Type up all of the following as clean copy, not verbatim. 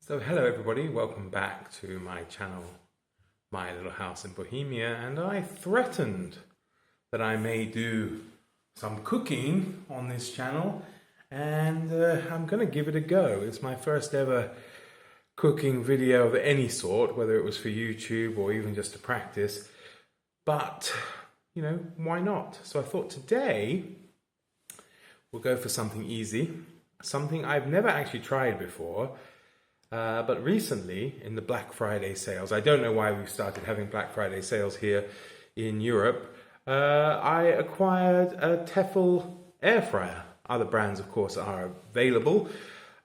So hello everybody, welcome back to my channel, My Little House in Bohemia, and I threatened that I may do some cooking on this channel, and I'm going to give it a go. It's my first ever cooking video of any sort, whether it was for YouTube or even just to practice, but you know, why not? So I thought today we'll go for something easy, something I've never actually tried before. But recently, in the Black Friday sales, I don't know why we've started having Black Friday sales here in Europe, I acquired a Tefal air fryer. Other brands, of course, are available,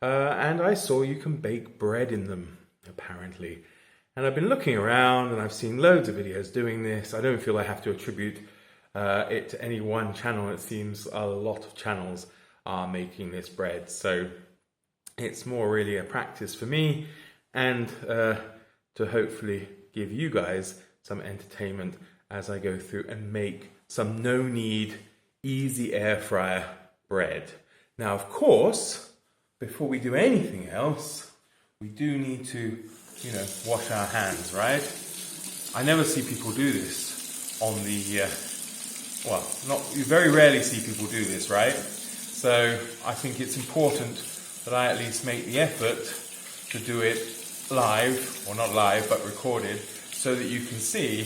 and I saw you can bake bread in them, apparently. And I've been looking around, and I've seen loads of videos doing this. I don't feel I have to attribute it to any one channel. It seems a lot of channels are making this bread, so it's more really a practice for me and to hopefully give you guys some entertainment as I go through and make some no-knead, easy air fryer bread. Now, of course, before we do anything else, we do need to, wash our hands, right? I never see people do this on the, you very rarely see people do this, right? So I think it's important that I at least make the effort to do it live, or not live, but recorded, so that you can see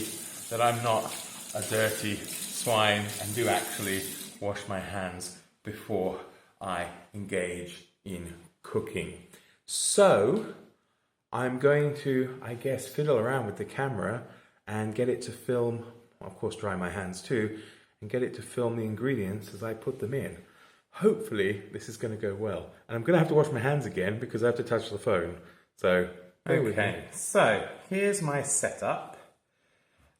that I'm not a dirty swine and do actually wash my hands before I engage in cooking. So I'm going to, I guess, fiddle around with the camera and get it to film, of course dry my hands too, and get it to film the ingredients as I put them in. Hopefully this is going to go well. And I'm going to have to wash my hands again because I have to touch the phone. So, okay. So, here's my setup.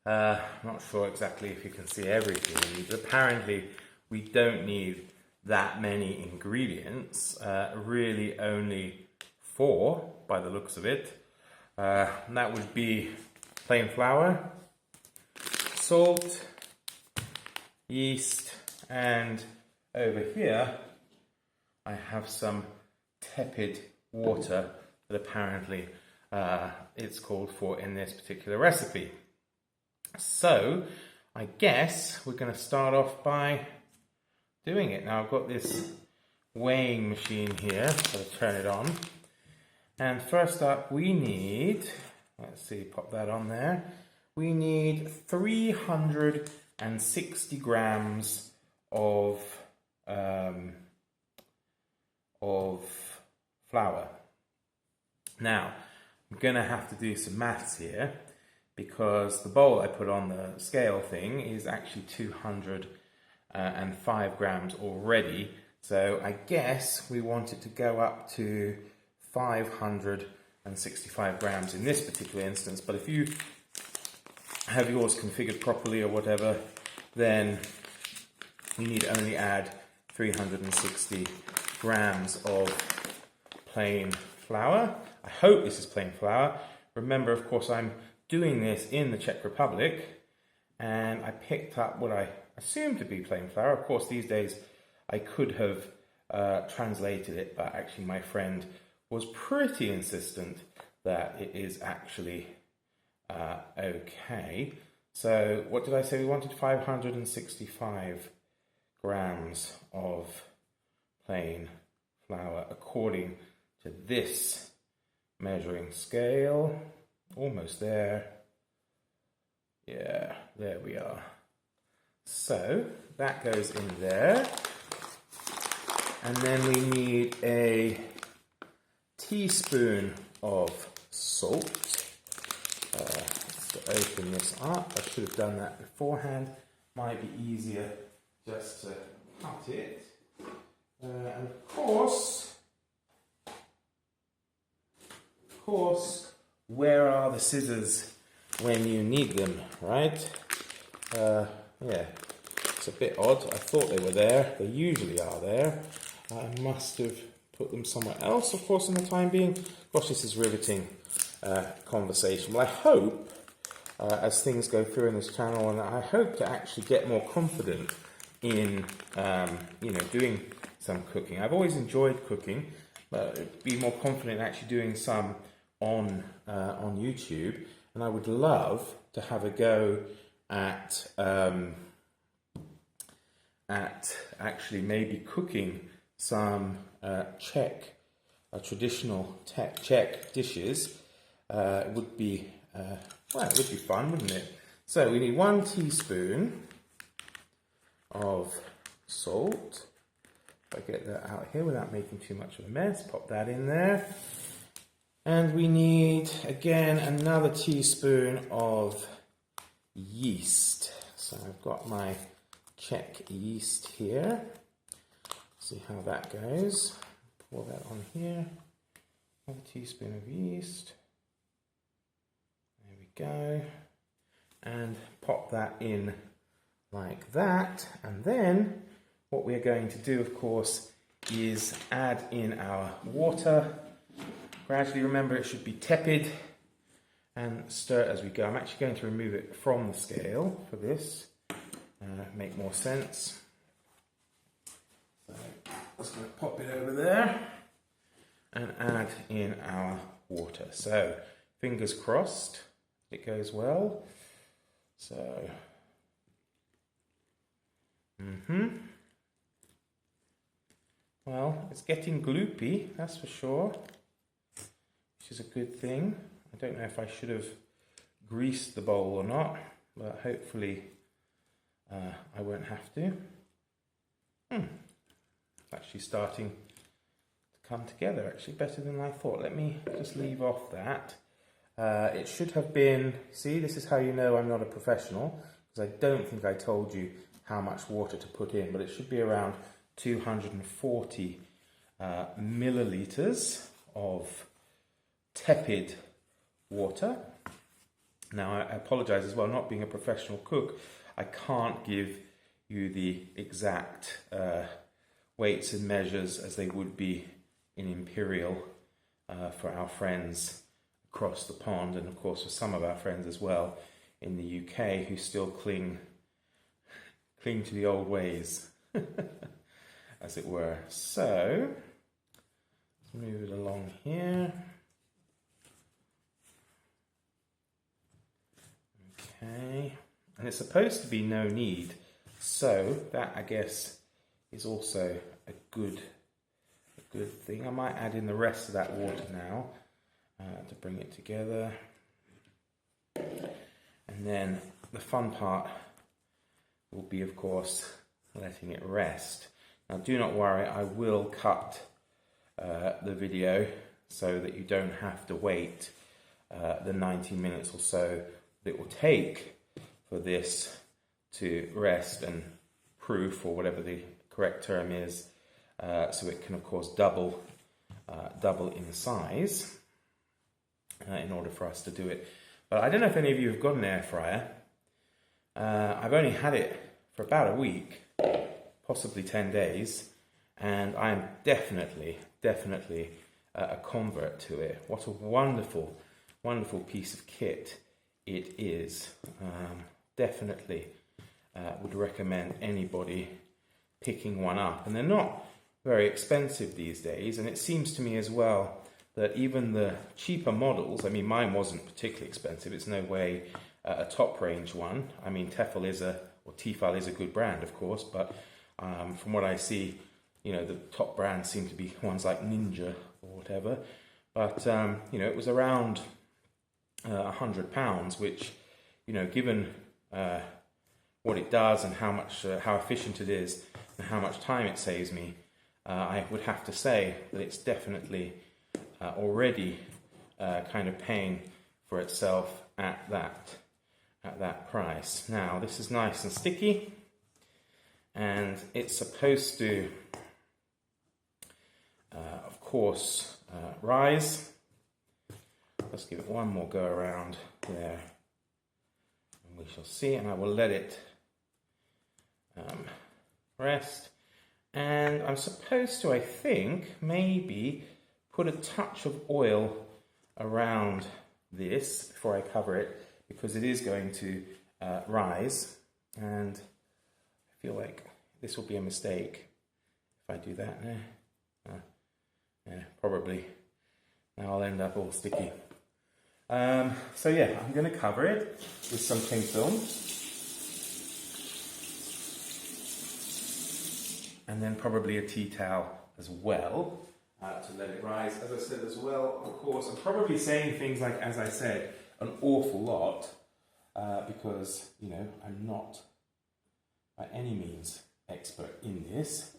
I'm not sure exactly if you can see everything, but apparently we don't need that many ingredients. Really only 4 by the looks of it. And that would be plain flour, salt, yeast, and over here, I have some tepid water that apparently it's called for in this particular recipe. So, I guess we're going to start off by doing it. Now, I've got this weighing machine here, so I'll turn it on. And first up, we need, let's see, pop that on there. We need 360 grams of flour. Now, I'm going to have to do some maths here because the bowl I put on the scale thing is actually 205 grams already. So I guess we want it to go up to 565 grams in this particular instance. But if you have yours configured properly or whatever, then you need only add 360 grams of plain flour. I hope this is plain flour. Remember, of course, I'm doing this in the Czech Republic, and I picked up what I assumed to be plain flour. Of course, these days I could have translated it, but actually my friend was pretty insistent that it is actually okay. So what did I say? We wanted 565 grams of plain flour according to this measuring scale. Almost there. Yeah, there we are. So that goes in there. And then we need a teaspoon of salt. To open this up, I should have done that beforehand. Might be easier just to cut it. And of course, where are the scissors when you need them, right? Yeah, it's a bit odd. I thought they were there. They usually are there. I must have put them somewhere else, of course, in the time being. Gosh, this is riveting conversation. Well, I hope, as things go through in this channel, and I hope to actually get more confident in, doing some cooking. I've always enjoyed cooking, but be more confident actually doing some on YouTube. And I would love to have a go at actually maybe cooking some traditional Czech dishes. It would be well, it would be fun, wouldn't it? So we need 1 teaspoon of salt. If I get that out here without making too much of a mess, pop that in there. And we need, again, another teaspoon of yeast. So I've got my Czech yeast here. See how that goes. Pour that on here. 1 teaspoon of yeast. There we go. And pop that in like that. And then what we're going to do, of course, is add in our water. Gradually, remember it should be tepid, and stir it as we go. I'm actually going to remove it from the scale for this, make more sense. So I'm just going to pop it over there and add in our water. So fingers crossed it goes well. So, well, it's getting gloopy, that's for sure, which is a good thing. I don't know if I should have greased the bowl or not, but hopefully I won't have to. It's actually starting to come together, actually better than I thought. Let me just leave off that. It should have been, see, this is how you know I'm not a professional, because I don't think I told you how much water to put in, but it should be around 240 milliliters of tepid water. Now, I apologize as well, not being a professional cook, I can't give you the exact weights and measures as they would be in imperial for our friends across the pond, and of course for some of our friends as well in the UK who still cling to the old ways, as it were. So let's move it along here. Okay, and it's supposed to be no knead, so that I guess is also a good thing. I might add in the rest of that water now to bring it together, and then the fun part will be, of course, letting it rest. Now, do not worry, I will cut the video so that you don't have to wait the 90 minutes or so that it will take for this to rest and proof, or whatever the correct term is, so it can, of course, double in size in order for us to do it. But I don't know if any of you have got an air fryer. I've only had it for about a week, possibly 10 days, and I am definitely a convert to it. What a wonderful piece of kit it is. Definitely would recommend anybody picking one up, and they're not very expensive these days. And it seems to me as well that even the cheaper models, I mean, mine wasn't particularly expensive, it's no way a top range one. I mean, Tefal is a good brand, of course, but from what I see, you know, the top brands seem to be ones like Ninja or whatever. But you know, it was around £100, which, you know, given what it does and how efficient it is and how much time it saves me, I would have to say that it's definitely already kind of paying for itself at that price. Now, this is nice and sticky, and it's supposed to, of course, rise. Let's give it one more go around there, and we shall see. And I will let it rest. And I'm supposed to, I think, maybe put a touch of oil around this before I cover it, because it is going to rise, and I feel like this will be a mistake if I do that now. Yeah, probably. Now I'll end up all sticky. So yeah, I'm going to cover it with some cling film. And then probably a tea towel as well to let it rise. As I said as well, of course, I'm probably saying things like, as I said, an awful lot because, you know, I'm not by any means expert in this,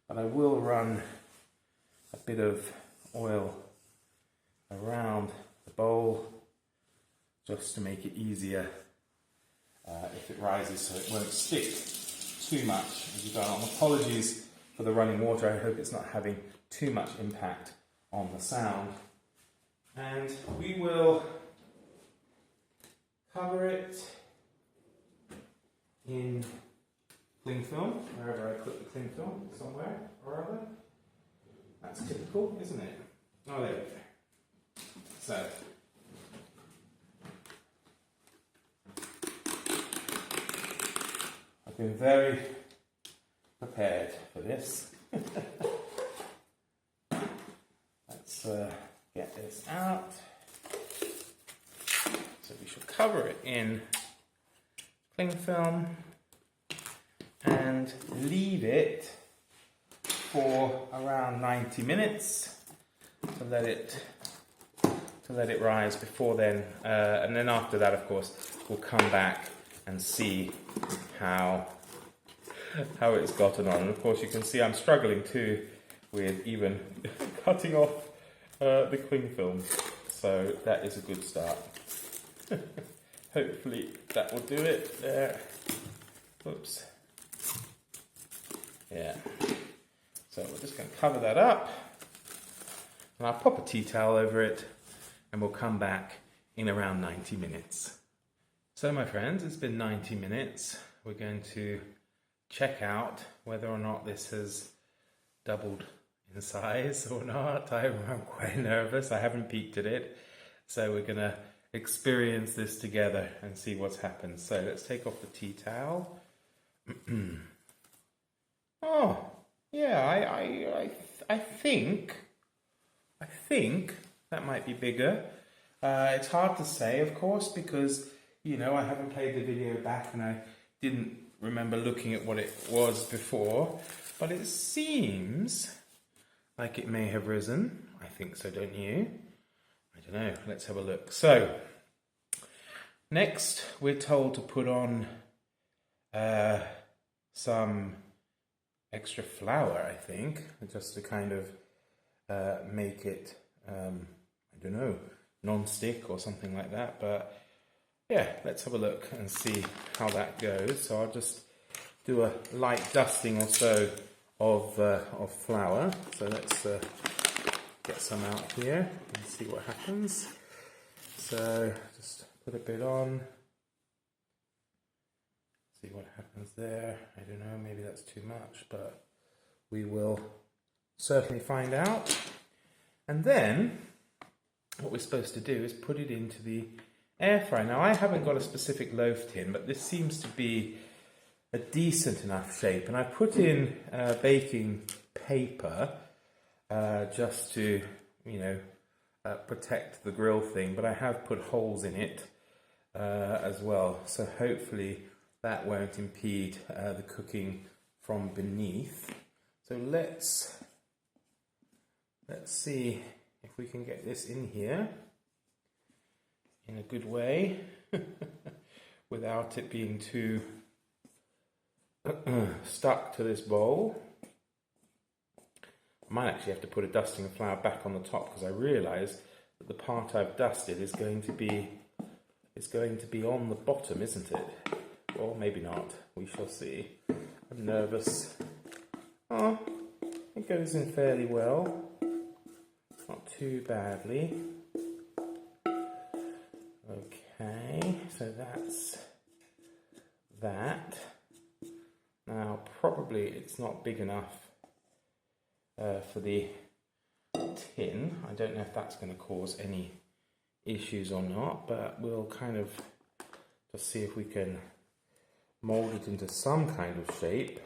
but I will run a bit of oil around the bowl just to make it easier if it rises so it won't stick too much as you go on. Apologies for the running water, I hope it's not having too much impact on the sound. And we will cover it in cling film, wherever I put the cling film, somewhere or other. That's typical, isn't it? Oh, there we go. So, I've been very prepared for this. Let's get this out. So we should cover it in cling film and leave it for around 90 minutes to let it rise before then, and then after that, of course, we'll come back and see how it's gotten on. And of course, you can see I'm struggling too with even cutting off the cling film, so that is a good start. Hopefully that will do it there. Oops. Yeah. So we're just going to cover that up, and I'll pop a tea towel over it, and we'll come back in around 90 minutes. So my friends, it's been 90 minutes. We're going to check out whether or not this has doubled in size or not. I'm quite nervous. I haven't peeked at it. So we're going to experience this together and see what's happened. So let's take off the tea towel. Oh, yeah, I think that might be bigger. It's hard to say, of course, because, you know, I haven't played the video back and I didn't remember looking at what it was before, but it seems like it may have risen. I think so, don't you? I don't know. Let's have a look. So, next we're told to put on some extra flour, I think, just to kind of make it, I don't know, non-stick or something like that. But yeah, let's have a look and see how that goes. So I'll just do a light dusting or so of flour. So let's get some out here and see what happens. So just put a bit on. See what happens there. I don't know, maybe that's too much, but we will certainly find out. And then what we're supposed to do is put it into the air fryer. Now I haven't got a specific loaf tin, but this seems to be a decent enough shape, and I put in baking paper just to, you know, protect the grill thing, but I have put holes in it as well, so hopefully that won't impede the cooking from beneath. So let's see if we can get this in here in a good way without it being too stuck to this bowl. I might actually have to put a dusting of flour back on the top, because I realise that the part I've dusted is going to be on the bottom, isn't it? Or maybe not. We shall see. I'm nervous. Oh, it goes in fairly well. Not too badly. Okay, so that's that. Now, probably it's not big enough for the tin. I don't know if that's going to cause any issues or not, but we'll kind of just see if we can mold it into some kind of shape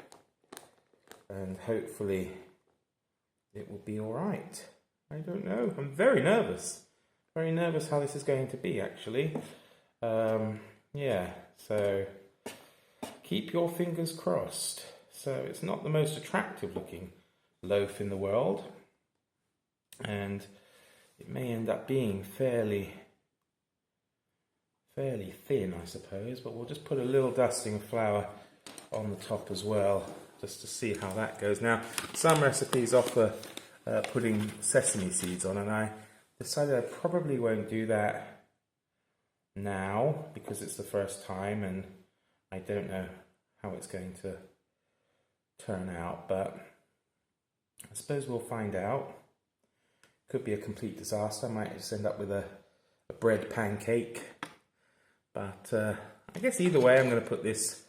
and hopefully it will be all right. I don't know. I'm very nervous. Very nervous how this is going to be, actually. Yeah, so keep your fingers crossed. So it's not the most attractive looking loaf in the world, and it may end up being fairly thin, I suppose, but we'll just put a little dusting of flour on the top as well, just to see how that goes. Now, some recipes offer putting sesame seeds on, and I decided I probably won't do that now because it's the first time and I don't know how it's going to turn out, but I suppose we'll find out. Could be a complete disaster. I might just end up with a bread pancake. But I guess either way, I'm going to put this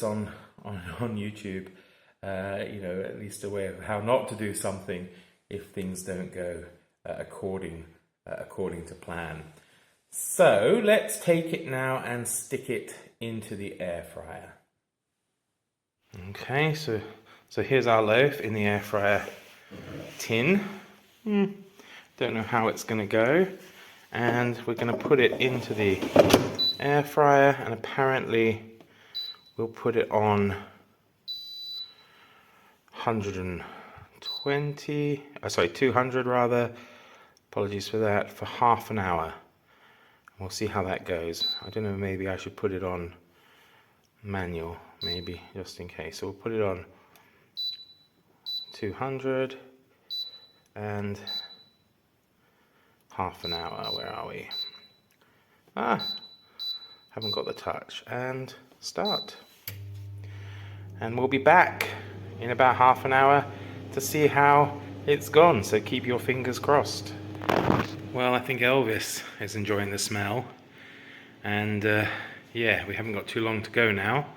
on YouTube. You know, at least a way of how not to do something if things don't go according to plan. So let's take it now and stick it into the air fryer. Okay, so here's our loaf in the air fryer tin. Don't know how it's going to go. And we're going to put it into the air fryer, and apparently we'll put it on 200 rather. Apologies for that, for half an hour. We'll see how that goes. I don't know, maybe I should put it on manual, maybe, just in case. So we'll put it on 200 and half an hour. Where are we? Haven't got the touch. And start. And we'll be back in about half an hour to see how it's gone. So keep your fingers crossed. Well, I think Elvis is enjoying the smell. And yeah, we haven't got too long to go now.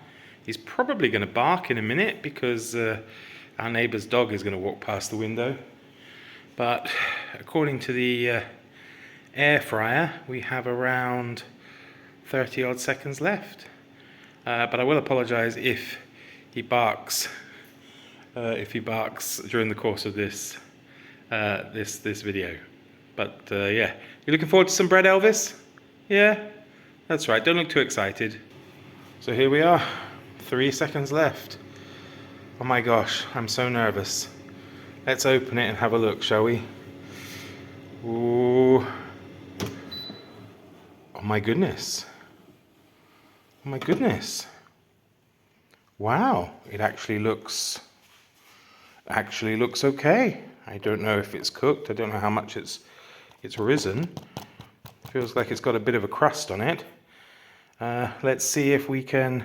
He's probably going to bark in a minute because our neighbour's dog is going to walk past the window. But according to the air fryer, we have around 30 odd seconds left. But I will apologise if he barks during the course of this video. But yeah, you looking forward to some bread, Elvis? Yeah, that's right. Don't look too excited. So here we are, 3 seconds left. Oh my gosh, I'm so nervous. Let's open it and have a look, shall we? Ooh. Oh my goodness. Oh my goodness. Wow, it actually looks okay. I don't know if it's cooked. I don't know how much it's risen. Feels like it's got a bit of a crust on it. Let's see if we can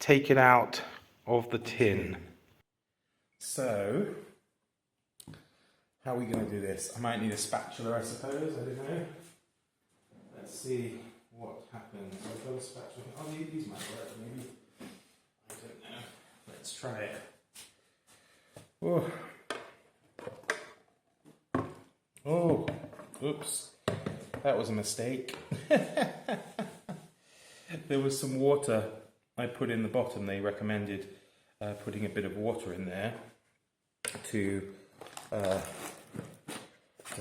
take it out of the tin. So, how are we going to do this? I might need a spatula, I suppose. I don't know. Let's see what happens. I've got a spatula. Oh, these might work, maybe. I don't know. Let's try it. Oh. Oh, oops. That was a mistake. There was some water I put in the bottom. They recommended putting a bit of water in there to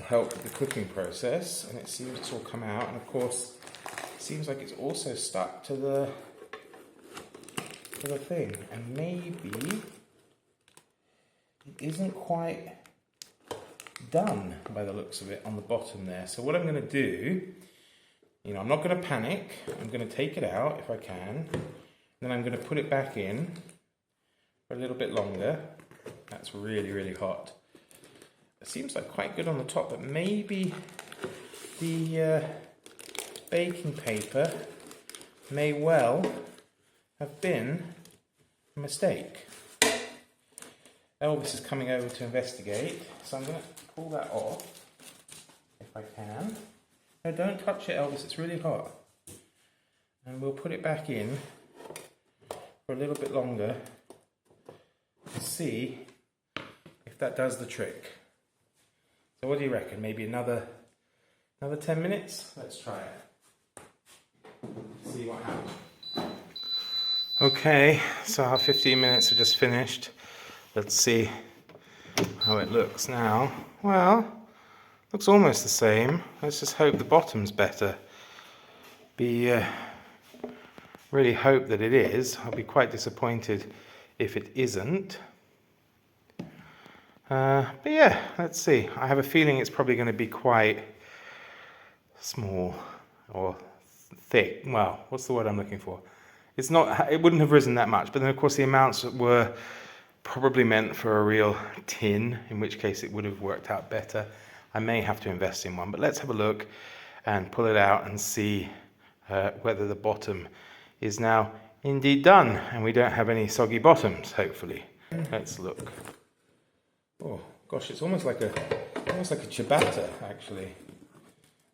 help with the cooking process, and it seems it's all come out. And of course, it seems like it's also stuck to the thing, and maybe it isn't quite done by the looks of it on the bottom there. So what I'm going to do, I'm not going to panic. I'm going to take it out if I can. Then I'm going to put it back in for a little bit longer. That's really, really hot. It seems like quite good on the top, but maybe the baking paper may well have been a mistake. Elvis is coming over to investigate, so I'm going to pull that off if I can. No, don't touch it, Elvis, it's really hot. And we'll put it back in for a little bit longer to see if that does the trick. So what do you reckon? Maybe another 10 minutes? Let's try it. See what happens. Okay, so our 15 minutes have just finished. Let's see how it looks now. Well, looks almost the same. Let's just hope the bottom's better. Really hope that it is. I'll be quite disappointed if it isn't. But yeah, let's see. I have a feeling it's probably going to be quite small or thick. Well, what's the word I'm looking for? It's not. It wouldn't have risen that much. But then, of course, the amounts were probably meant for a real tin, in which case it would have worked out better. I may have to invest in one, but let's have a look and pull it out and see whether the bottom is now indeed done and we don't have any soggy bottoms, hopefully. Let's look. Oh gosh, it's almost like a ciabatta actually,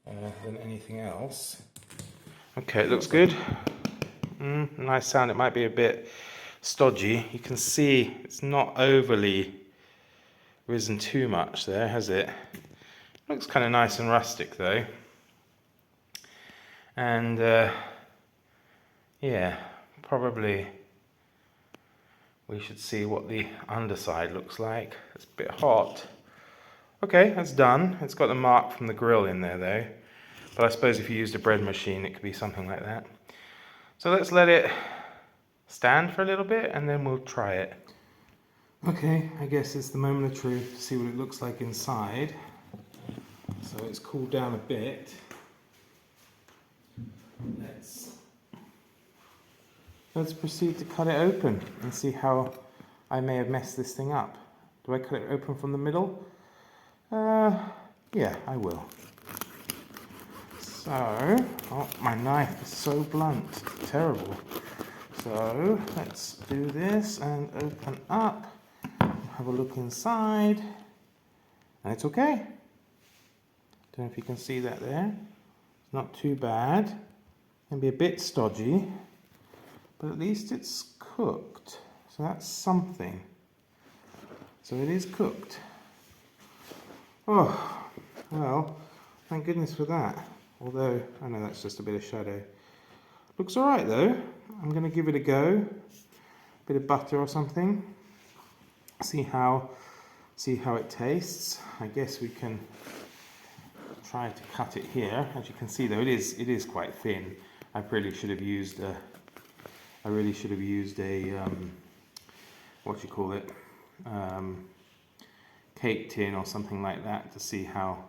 than anything else. Okay, it looks good. Nice sound. It might be a bit stodgy. You can see it's not overly risen too much there, has it? Looks kind of nice and rustic though. And yeah, probably we should see what the underside looks like. It's a bit hot. Okay, that's done. It's got the mark from the grill in there though. But I suppose if you used a bread machine, it could be something like that. So let's let it stand for a little bit and then we'll try it. Okay, I guess it's the moment of truth to see what it looks like inside. So it's cooled down a bit. Let's proceed to cut it open and see how I may have messed this thing up. Do I cut it open from the middle? Yeah, I will. So, oh, my knife is so blunt, terrible. So, let's do this and open up, have a look inside, and it's okay. Don't know if you can see that there. It's not too bad. Can be a bit stodgy, but at least it's cooked. So that's something. So it is cooked. Oh, well, thank goodness for that. Although, I know that's just a bit of shadow. Looks alright though. I'm going to give it a go. Bit of butter or something. See how it tastes. I guess we can try to cut it here. As you can see though, it is quite thin. I really should have used a what do you call it? Cake tin or something like that to see how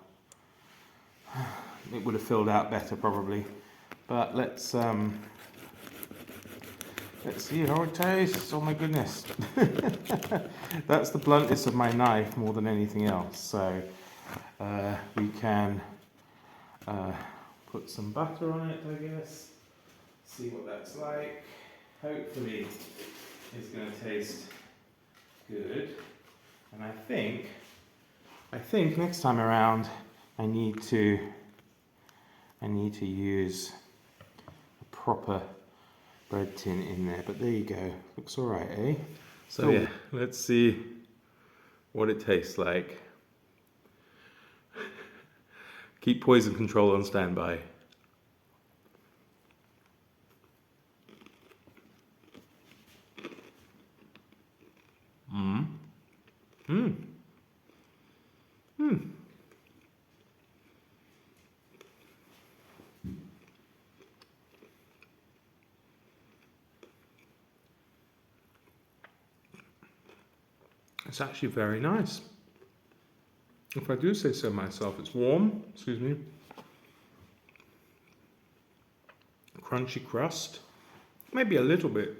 it would have filled out better probably. But let's see how it tastes. Oh my goodness. That's the bluntness of my knife more than anything else. So we can put some butter on it, I guess. See what that's like. Hopefully it's going to taste good. And I think next time around I need to use a proper bread tin in there. But there you go. Looks alright, eh? So yeah, let's see what it tastes like. Keep poison control on standby. It's actually very nice. If I do say so myself, it's warm, excuse me. Crunchy crust. Maybe a little bit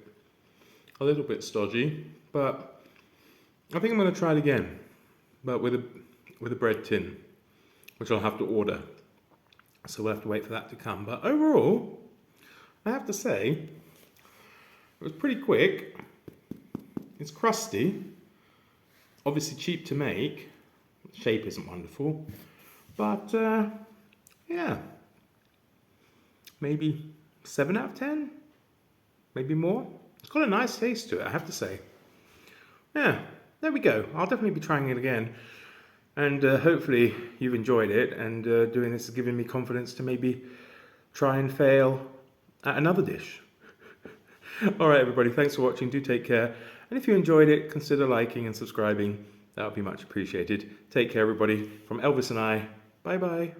stodgy, but I think I'm going to try it again, but with a bread tin, which I'll have to order. So we'll have to wait for that to come. But overall, I have to say, it was pretty quick. It's crusty. Obviously cheap to make. The shape isn't wonderful. But, yeah. Maybe 7 out of 10? Maybe more? It's got a nice taste to it, I have to say. Yeah, there we go. I'll definitely be trying it again. And hopefully you've enjoyed it. And doing this has given me confidence to maybe try and fail at another dish. Alright everybody, thanks for watching. Do take care. And if you enjoyed it, consider liking and subscribing. That would be much appreciated. Take care, everybody. From Elvis and I, bye bye.